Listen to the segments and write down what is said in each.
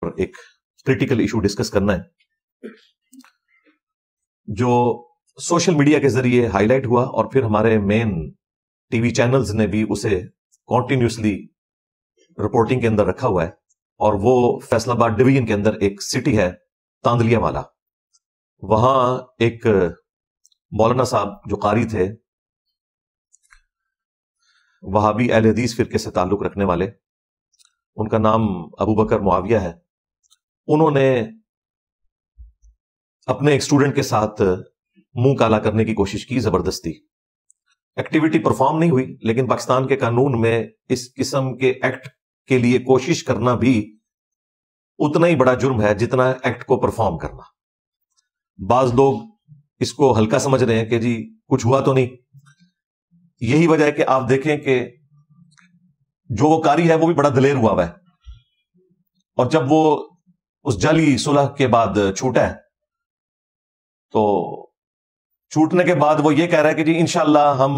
ایک critical issue discuss کرنا ہے جو سوشل میڈیا کے ذریعے ہائی لائٹ ہوا اور پھر ہمارے مین ٹی وی چینلز نے بھی اسے کنٹینیوسلی رپورٹنگ کے اندر رکھا ہوا ہے، اور وہ فیصل آباد ڈویژن کے اندر ایک سٹی ہے تاندلیا والا، وہاں ایک مولانا صاحب جو قاری تھے، وہابی اہل حدیث فرقے سے تعلق رکھنے والے، ان کا نام ابو بکر معاویہ ہے، انہوں نے اپنے ایک اسٹوڈنٹ کے ساتھ منہ کالا کرنے کی کوشش کی، زبردستی ایکٹیویٹی پرفارم نہیں ہوئی، لیکن پاکستان کے قانون میں اس قسم کے ایکٹ کے لیے کوشش کرنا بھی اتنا ہی بڑا جرم ہے جتنا ایکٹ کو پرفارم کرنا۔ بعض لوگ اس کو ہلکا سمجھ رہے ہیں کہ جی کچھ ہوا تو نہیں، یہی وجہ ہے کہ آپ دیکھیں کہ جو وہ قاری ہے وہ بھی بڑا دلیر ہوا ہے، اور جب وہ اس جعلی صلح کے بعد چھوٹا ہے تو چھوٹنے کے بعد وہ یہ کہہ رہا ہے کہ جی انشاءاللہ ہم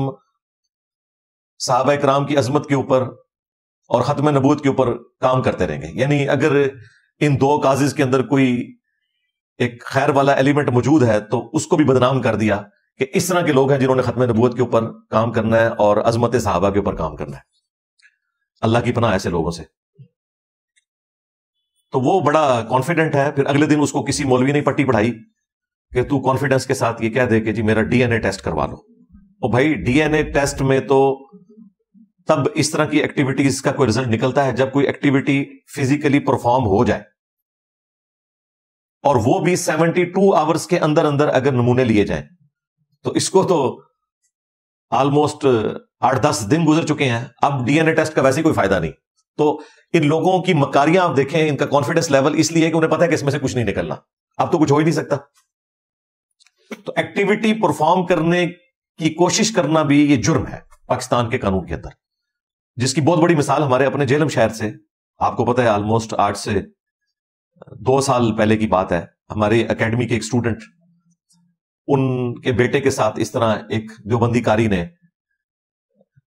صحابہ کرام کی عظمت کے اوپر اور ختم نبوت کے اوپر کام کرتے رہیں گے۔ یعنی اگر ان دو کازز کے اندر کوئی ایک خیر والا ایلیمنٹ موجود ہے تو اس کو بھی بدنام کر دیا کہ اس طرح کے لوگ ہیں جنہوں نے ختم نبوت کے اوپر کام کرنا ہے اور عظمت صحابہ کے اوپر کام کرنا ہے۔ اللہ کی پناہ ایسے لوگوں سے۔ تو وہ بڑا کانفیڈنٹ ہے، پھر اگلے دن اس کو کسی مولوی نے پٹی پڑھائی کہ تو کانفیڈنس کے ساتھ یہ کہہ دے کہ جی میرا ڈی این اے ٹیسٹ کروا لو۔ اور بھائی ڈی این اے ٹیسٹ میں تو تب اس طرح کی ایکٹیویٹیز کا کوئی رزلٹ نکلتا ہے جب کوئی ایکٹیویٹی فزیکلی پرفارم ہو جائے، اور وہ بھی 72 آورز کے اندر اندر اگر نمونے لیے جائیں، تو اس کو تو آلموسٹ 8-10 دن گزر چکے ہیں، اب ڈی این اے ٹیسٹ کا ویسے کوئی فائدہ نہیں۔ تو ان لوگوں کی مکاریاں آپ دیکھیں، ان کا کانفیڈنس لیول اس لیے کہ انہیں پتا ہے کہ اس میں سے کچھ نہیں نکلنا، اب تو کچھ ہو ہی نہیں سکتا۔ تو ایکٹیویٹی پرفارم کرنے کی کوشش کرنا بھی یہ جرم ہے پاکستان کے قانون کے اندر، جس کی بہت بڑی مثال ہمارے اپنے جہلم شہر سے آپ کو پتا ہے، آلموسٹ 8 سے 2 سال پہلے کی بات ہے، ہمارے اکیڈمی کے ایک اسٹوڈنٹ، ان کے بیٹے کے ساتھ اس طرح ایک دیوبندی قاری نے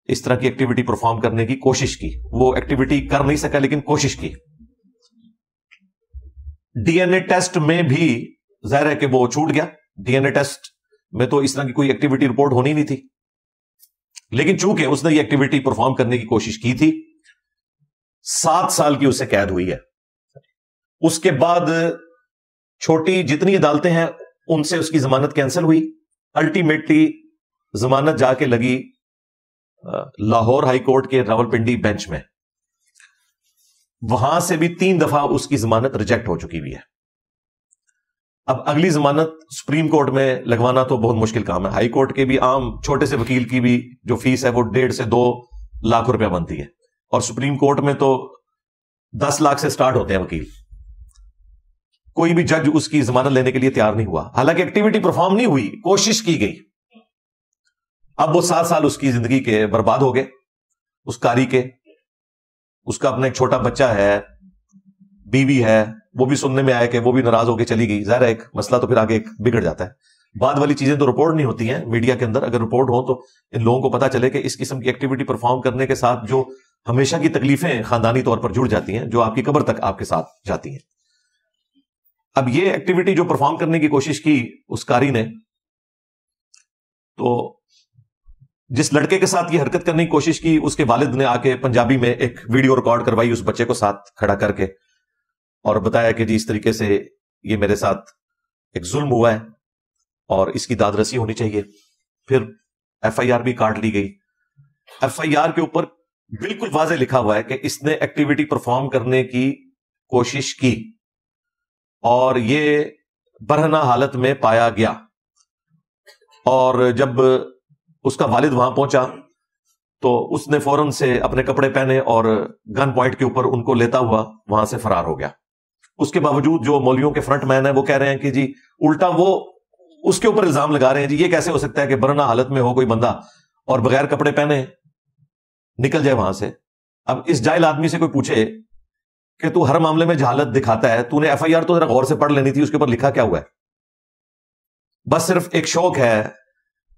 اس طرح کی ایکٹیویٹی پرفارم کرنے کی کوشش کی، وہ ایکٹیویٹی کر نہیں سکا لیکن کوشش کی۔ ڈی این اے ٹیسٹ میں بھی ظاہر ہے کہ وہ چھوٹ گیا، ڈی این اے ٹیسٹ میں تو اس طرح کی کوئی ایکٹیویٹی رپورٹ ہونی نہیں تھی، لیکن چونکہ اس نے یہ ایکٹیویٹی پرفارم کرنے کی کوشش کی تھی، 7 سال کی اسے قید ہوئی ہے۔ اس کے بعد چھوٹی جتنی عدالتیں ہیں ان سے اس کی ضمانت کینسل ہوئی، الٹیمیٹلی ضمانت جا کے لگی لاہور ہائی کورٹ کے راولپنڈی بینچ میں، وہاں سے بھی 3 دفعہ اس کی ضمانت ریجیکٹ ہو چکی ہوئی ہے۔ اب اگلی ضمانت سپریم کورٹ میں لگوانا تو بہت مشکل کام ہے، ہائی کورٹ کے بھی عام چھوٹے سے وکیل کی بھی جو فیس ہے وہ 1.5 سے 2 لاکھ روپیہ بنتی ہے، اور سپریم کورٹ میں تو 10 لاکھ سے سٹارٹ ہوتے ہیں وکیل۔ کوئی بھی جج اس کی ضمانت لینے کے لیے تیار نہیں ہوا، حالانکہ ایکٹیویٹی پرفارم نہیں ہوئی، کوشش کی گئی۔ اب وہ 7 سال اس کی زندگی کے برباد ہو گئے، اس قاری کے۔ اس کا اپنا ایک چھوٹا بچہ ہے، بیوی ہے، وہ بھی سننے میں آیا کہ وہ بھی ناراض ہو کے چلی گئی۔ ظاہر ہے ایک مسئلہ تو پھر آگے ایک بگڑ جاتا ہے، بعد والی چیزیں تو رپورٹ نہیں ہوتی ہیں میڈیا کے اندر، اگر رپورٹ ہو تو ان لوگوں کو پتا چلے کہ اس قسم کی ایکٹیویٹی پرفارم کرنے کے ساتھ جو ہمیشہ کی تکلیفیں خاندانی طور پر جڑ جاتی ہیں، جو آپ کی قبر تک آپ کے ساتھ جاتی ہیں۔ اب یہ ایکٹیویٹی جو پرفارم کرنے کی کوشش کی اس قاری نے، تو جس لڑکے کے ساتھ یہ حرکت کرنے کی کوشش کی، اس کے والد نے آ کے پنجابی میں ایک ویڈیو ریکارڈ کروائی اس بچے کو ساتھ کھڑا کر کے، اور بتایا کہ جی اس طریقے سے یہ میرے ساتھ ایک ظلم ہوا ہے اور اس کی داد رسی ہونی چاہیے۔ پھر ایف آئی آر بھی کاٹ لی گئی۔ ایف آئی آر کے اوپر بالکل واضح لکھا ہوا ہے کہ اس نے ایکٹیویٹی پرفارم کرنے کی کوشش کی اور یہ برہنہ حالت میں پایا گیا، اور جب اس کا والد وہاں پہنچا تو اس نے فوراً سے اپنے کپڑے پہنے اور گن پوائنٹ کے اوپر ان کو لیتا ہوا وہاں سے فرار ہو گیا۔ اس کے باوجود جو مولویوں کے فرنٹ مین ہیں وہ کہہ رہے ہیں کہ جی الٹا وہ اس کے اوپر الزام لگا رہے ہیں، جی یہ کیسے ہو سکتا ہے کہ برہنہ حالت میں ہو کوئی بندہ اور بغیر کپڑے پہنے نکل جائے وہاں سے۔ اب اس جاہل آدمی سے کوئی پوچھے کہ تو ہر معاملے میں جہالت دکھاتا ہے، تو نے ایف آئی آر تو ذرا غور سے پڑھ لینی تھی، اس کے اوپر لکھا کیا ہوا ہے؟ بس صرف ایک شوق ہے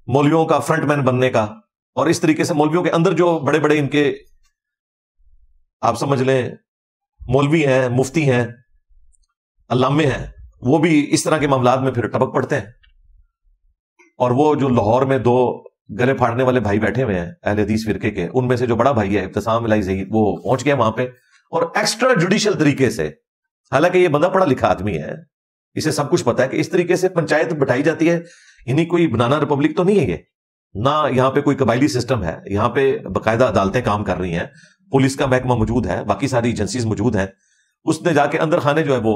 مولویوں کا فرنٹ مین بننے کا، اور اس طریقے سے مولویوں کے اندر جو بڑے بڑے ان کے آپ سمجھ لیں مولوی ہیں، مفتی ہیں، علامے ہیں وہ بھی اس طرح کے معاملات میں پھر ٹپک پڑتے ہیں. اور وہ جو لاہور میں 2 گلے پھاڑنے والے بھائی بیٹھے ہوئے ہیں اہل حدیث فرقے کے، ان میں سے جو بڑا بھائی ہے ابتسام الہی ظہیر، وہ پہنچ گیا وہاں پہ اور ایکسٹرا جوڈیشل طریقے سے، حالانکہ یہ بندہ پڑھا لکھا آدمی ہے، اسے سب کچھ پتا ہے کہ اس طریقے سے پنچایت بٹھائی جاتی ہے. یعنی کوئی بنانا ریپبلک تو نہیں ہے یہ، نہ یہاں پہ کوئی قبائلی سسٹم ہے، یہاں پہ باقاعدہ عدالتیں کام کر رہی ہیں، پولیس کا محکمہ موجود ہے، باقی ساری ایجنسیز موجود ہیں. اس نے جا کے اندر خانے جو ہے وہ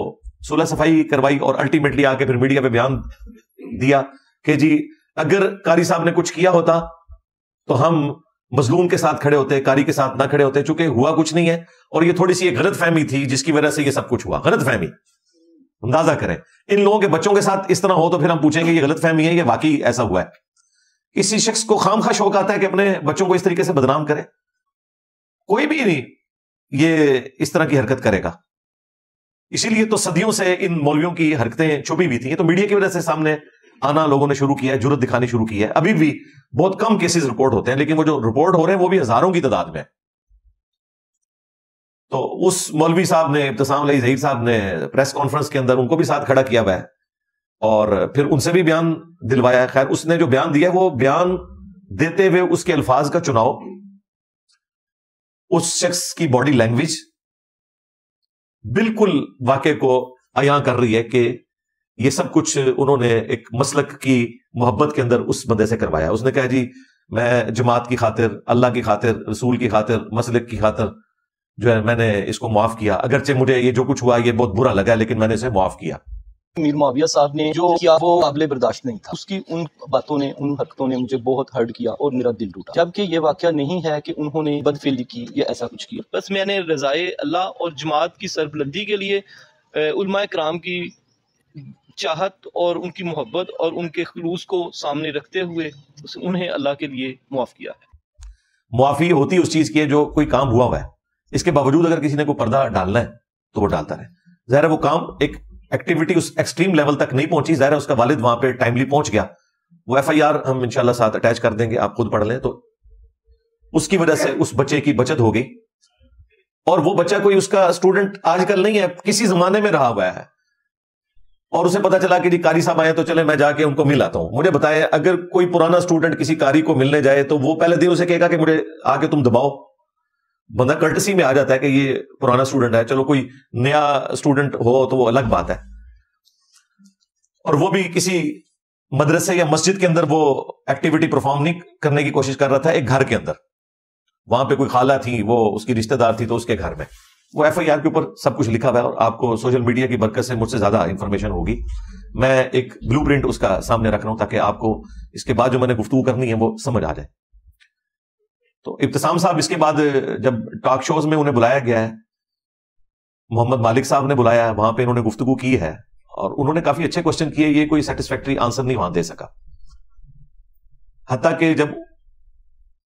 صلح صفائی کروائی اور الٹیمیٹلی آ کے پھر میڈیا پہ بیان دیا کہ جی اگر قاری صاحب نے کچھ کیا ہوتا تو ہم مظلوم کے ساتھ کھڑے ہوتے، قاری کے ساتھ نہ کھڑے ہوتے، چونکہ ہوا کچھ نہیں ہے اور یہ تھوڑی سی ایک غلط فہمی تھی جس کی وجہ سے یہ سب کچھ ہوا. غلط فہمی، اندازہ کریں ان لوگوں کے بچوں کے ساتھ اس طرح ہو تو پھر ہم پوچھیں گے یہ غلط فہمی ہے یہ واقعی ایسا ہوا ہے. کسی شخص کو خواہ شوق آتا ہے کہ اپنے بچوں کو اس طریقے سے بدنام کرے؟ کوئی بھی نہیں یہ اس طرح کی حرکت کرے گا. اسی لیے تو صدیوں سے ان مولویوں کی حرکتیں چھپی ہوئی تھیں، تو میڈیا کی وجہ سے سامنے آنا لوگوں نے شروع کیا ہے، جرأت دکھانی شروع کی ہے. ابھی بھی بہت کم کیسز رپورٹ ہوتے ہیں، لیکن وہ جو رپورٹ ہو رہے ہیں وہ بھی ہزاروں کی تعداد میں. تو اس مولوی صاحب نے، ابتسام الہی ظہیر صاحب نے پریس کانفرنس کے اندر ان کو بھی ساتھ کھڑا کیا ہوا ہے اور پھر ان سے بھی بیان دلوایا ہے. خیر اس نے جو بیان دیا ہے وہ بیان دیتے ہوئے اس کے الفاظ کا چناؤ، اس شخص کی باڈی لینگویج بالکل واقعے کو عیاں کر رہی ہے کہ یہ سب کچھ انہوں نے ایک مسلک کی محبت کے اندر اس بندے سے کروایا. اس نے کہا جی میں جماعت کی خاطر، اللہ کی خاطر، رسول کی خاطر، مسلک کی خاطر جو ہے میں نے اس کو معاف کیا، اگرچہ مجھے یہ جو کچھ ہوا یہ بہت برا لگا لیکن میں نے اسے معاف کیا. میر معاویہ صاحب نے جو کیا وہ قابل برداشت نہیں تھا. اس کی ان باتوں نے، ان حرکتوں نے مجھے بہت ہرٹ کیا اور میرا دل ٹوٹا، جبکہ یہ واقعہ نہیں ہے کہ انہوں نے بدفعلی کی یا ایسا کچھ کیا. بس میں نے رضائے اللہ اور جماعت کی سربلندی کے لیے علماء کرام کی چاہت اور ان کی محبت اور ان کے خلوص کو سامنے رکھتے ہوئے انہیں اللہ کے لیے معاف کیا ہے. معافی ہوتی اس چیز کی ہے جو کوئی کام ہوا ہوا ہے، اس کے باوجود اگر کسی نے کوئی پردہ ڈالنا ہے تو وہ ڈالتا رہے. ظاہر ہے وہ کام ایک ایکٹیویٹی اس ایکسٹریم لیول تک نہیں پہنچی، ظاہر ہے اس کا والد وہاں پہ ٹائملی پہنچ گیا. وہ ایف آئی آر ہم انشاءاللہ ساتھ اٹیچ کر دیں گے، آپ خود پڑھ لیں. تو اس کی وجہ سے اس بچے کی بچت ہو گئی اور وہ بچہ کوئی اس کا اسٹوڈنٹ آج کل نہیں ہے، کسی زمانے میں رہا ہوا ہے اور اسے پتا چلا کہ جی قاری صاحب آئے تو چلے میں جا کے ان کو مل آتا ہوں. مجھے بتائے اگر کوئی پرانا اسٹوڈنٹ کسی قاری کو ملنے جائے تو وہ پہلے دن اسے کہے گا کہ مجھے آ کے تم دباؤ. بندہ کرٹسی میں آ جاتا ہے کہ یہ پرانا اسٹوڈنٹ ہے، چلو کوئی نیا اسٹوڈنٹ ہو تو وہ الگ بات ہے. اور وہ بھی کسی مدرسے یا مسجد کے اندر وہ ایکٹیویٹی پرفارم نہیں کرنے کی کوشش کر رہا تھا، ایک گھر کے اندر. وہاں پہ کوئی خالہ تھی، وہ اس کی رشتہ دار تھی تو اس کے گھر میں. وہ ایف آئی آر کے اوپر سب کچھ لکھا ہوا ہے اور آپ کو سوشل میڈیا کی برکت سے مجھ سے زیادہ انفارمیشن ہوگی. میں ایک بلو پرنٹ اس کا سامنے رکھ رہا ہوں تاکہ آپ کو اس کے بعد جو میں نے گفتگو کرنی ہے وہ سمجھ آ جائے. تو ابتسام صاحب اس کے بعد جب ٹاک شوز میں انہیں بلایا گیا ہے، محمد مالک صاحب نے بلایا ہے، وہاں پہ انہوں نے گفتگو کی ہے اور انہوں نے کافی اچھے کوشچن کیے. یہ کوئی سیٹسفیکٹری آنسر نہیں وہاں دے سکا، حتیٰ کہ جب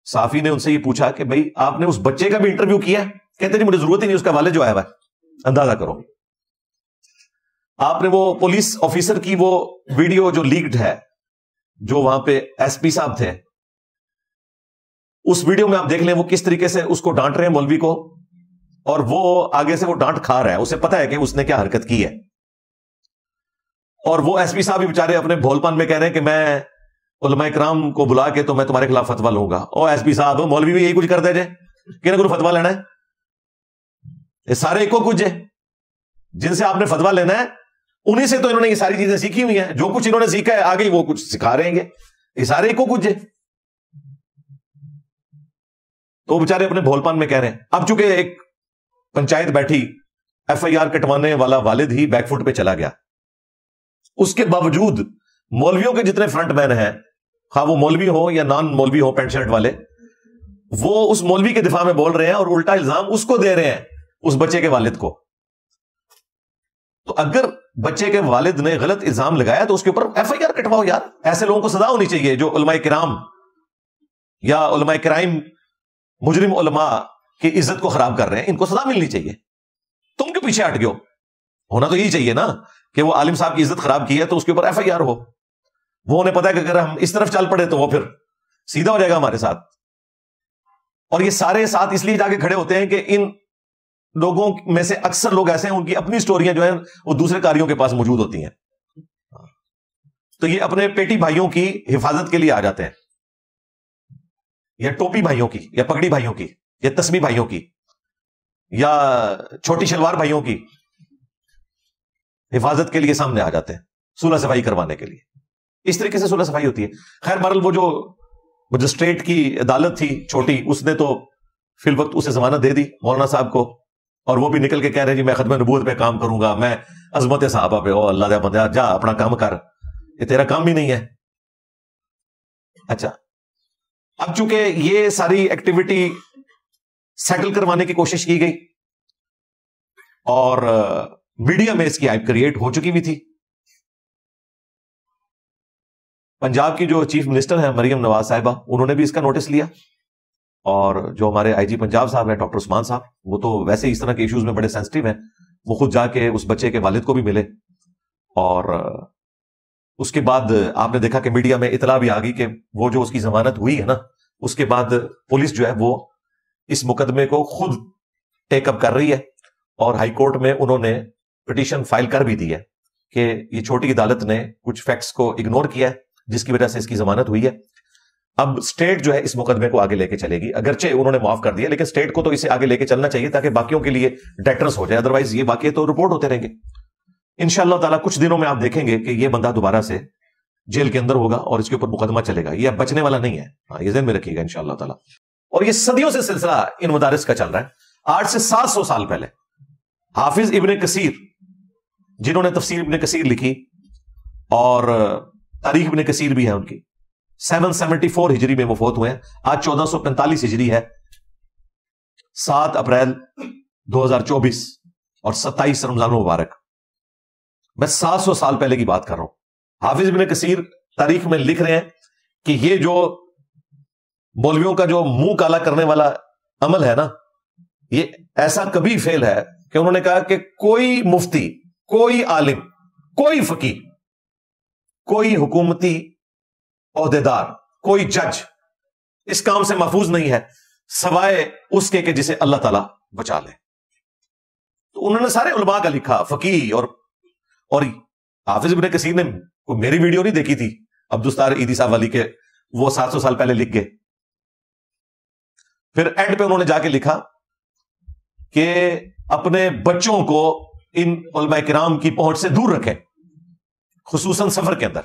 صحافی نے ان سے یہ پوچھا کہ بھائی آپ نے اس بچے کا بھی انٹرویو کیا، کہتے جی مجھے ضرورت ہی نہیں، اس کا والد جو آیا ہوا ہے. اندازہ کرو آپ نے وہ پولیس آفیسر کی وہ ویڈیو جو لیکڈ ہے، جو وہاں پہ ایس پی صاحب تھے، اس ویڈیو میں آپ دیکھ لیں وہ کس طریقے سے اس کو ڈانٹ رہے ہیں مولوی کو، اور وہ آگے سے وہ ڈانٹ کھا رہا ہے، اسے پتا ہے کہ اس نے کیا حرکت کی ہے. اور وہ ایس پی صاحب بھی بیچارے اپنے بھول پان میں کہہ رہے ہیں کہ میں علماء کرام کو بلا کے تو میں تمہارے خلاف فتوا لوں گا. او ایس پی صاحب، مولوی بھی یہی کچھ کرتے جے کہ کوئی فتوا لینا ہے، یہ سارے ایک کچھ ہے جن سے آپ نے فتوا لینا ہے، انہیں سے تو انہوں نے یہ ساری چیزیں سیکھی ہوئی ہیں. جو کچھ انہوں نے سیکھا ہے آگے وہ کچھ سکھا رہے ہیں، یہ سارے ایک کچھ ہے. تو بیچارے اپنے بھول پان میں کہہ رہے ہیں. اب چونکہ ایک پنچایت بیٹھی، ایف آئی آر کٹوانے والا والد ہی بیک فٹ پہ چلا گیا. اس کے باوجود مولویوں کے جتنے فرنٹ مین ہیں، خواہ وہ مولوی ہو یا نان مولوی ہو، پینٹ شرٹ والے، وہ اس مولوی کے دفاع میں بول رہے ہیں اور الٹا الزام اس کو دے رہے ہیں، اس بچے کے والد کو. تو اگر بچے کے والد نے غلط الزام لگایا تو اس کے اوپر ایف آئی آر کٹواؤ یار. ایسے لوگوں کو سزا ہونی چاہیے جو علماء کرام یا علماء کرائم، مجرم علماء کی عزت کو خراب کر رہے ہیں، ان کو سزا ملنی چاہیے. تم کیوں پیچھے ہٹ گئے ہو؟ ہونا تو یہی چاہیے نا کہ وہ عالم صاحب کی عزت خراب کی ہے تو اس کے اوپر ایف آئی آر ہو. وہ انہیں پتا ہے کہ اگر ہم اس طرف چل پڑے تو وہ پھر سیدھا ہو جائے گا ہمارے ساتھ. اور یہ سارے ساتھ اس لیے جا کے کھڑے ہوتے ہیں کہ ان لوگوں میں سے اکثر لوگ ایسے ہیں ان کی اپنی سٹوریاں جو ہیں وہ دوسرے قاریوں کے پاس موجود ہوتی ہیں، تو یہ اپنے پیٹی بھائیوں کی حفاظت کے لیے آ جاتے ہیں، یا ٹوپی بھائیوں کی، یا پگڑی بھائیوں کی، یا تسبیح بھائیوں کی، یا چھوٹی شلوار بھائیوں کی حفاظت کے لیے سامنے آ جاتے ہیں، صلح صفائی کروانے کے لیے. اس طریقے سے صلح صفائی ہوتی ہے. خیر بہرحال وہ جو مجسٹریٹ کی عدالت تھی چھوٹی، اس نے تو فی الوقت اسے ضمانت دے دی مولانا صاحب کو، اور وہ بھی نکل کے کہہ رہے جی میں ختم نبوت پہ کام کروں گا، میں عظمت صحابہ پہ، او اللہ دے بندہ جا اپنا کام کر، یہ تیرا کام بھی نہیں ہے. اچھا، اب چونکہ یہ ساری ایکٹیویٹی سیٹل کروانے کی کوشش کی گئی اور میڈیا میں اس کی ہائپ کریٹ ہو چکی بھی تھی. پنجاب کی جو چیف منسٹر ہیں مریم نواز صاحبہ، انہوں نے بھی اس کا نوٹس لیا، اور جو ہمارے آئی جی پنجاب صاحب ہیں ڈاکٹر عثمان صاحب، وہ تو ویسے اس طرح کے ایشوز میں بڑے سینسٹیو ہیں، وہ خود جا کے اس بچے کے والد کو بھی ملے. اور اس کے بعد آپ نے دیکھا کہ میڈیا میں اطلاع بھی آ گئی کہ وہ جو اس کی ضمانت ہوئی ہے نا، اس کے بعد پولیس جو ہے وہ اس مقدمے کو خود ٹیک اپ کر رہی ہے، اور ہائی کورٹ میں انہوں نے پٹیشن فائل کر بھی دی ہے کہ یہ چھوٹی عدالت نے کچھ فیکٹس کو اگنور کیا ہے جس کی وجہ سے اس کی ضمانت ہوئی ہے. اب اسٹیٹ جو ہے اس مقدمے کو آگے لے کے چلے گی، اگرچہ انہوں نے معاف کر دیا لیکن اسٹیٹ کو تو اسے آگے لے کے چلنا چاہیے تاکہ باقیوں کے لیے ڈیٹرنس ہو جائے، ادروائز یہ باقی تو رپورٹ ہوتے رہیں گے. انشاءاللہ تعالیٰ کچھ دنوں میں آپ دیکھیں گے کہ یہ بندہ دوبارہ سے جیل کے اندر ہوگا اور اس کے اوپر مقدمہ چلے گا. یہ اب بچنے والا نہیں ہے، ہاں یہ ذہن میں رکھیے گا انشاءاللہ تعالیٰ. اور یہ صدیوں سے سلسلہ ان مدارس کا چل رہا ہے. 800 سے 700 سال پہلے حافظ ابن کثیر، جنہوں نے تفسیر ابن کثیر لکھی اور تاریخ ابن کثیر بھی ہے ان کی، 774 ہجری میں وہ فوت ہوئے ہیں. آج 1445 ہجری ہے، 7 اپریل 2024 اور 27 رمضان المبارک. میں 700 سال پہلے کی بات کر رہا ہوں. حافظ ابن کثیر تاریخ میں لکھ رہے ہیں کہ یہ جو مولویوں کا جو منہ کالا کرنے والا عمل ہے نا، یہ ایسا کبھی فیل ہے کہ انہوں نے کہا کہ کوئی مفتی، کوئی عالم، کوئی فقیہ، کوئی حکومتی عہدیدار، کوئی جج اس کام سے محفوظ نہیں ہے سوائے اس کے کہ جسے اللہ تعالیٰ بچا لے. تو انہوں نے سارے علماء کا لکھا، فقیہ اور حافظ ابن کثیر نے میری ویڈیو نہیں دیکھی تھی عبدالستار عیدی صاحب والی کے، وہ 700 سال پہلے لکھ گئے. پھر اینڈ پہ انہوں نے جا کے لکھا کہ اپنے بچوں کو ان علماء کرام کی پہنچ سے دور رکھیں، خصوصاً سفر کے اندر.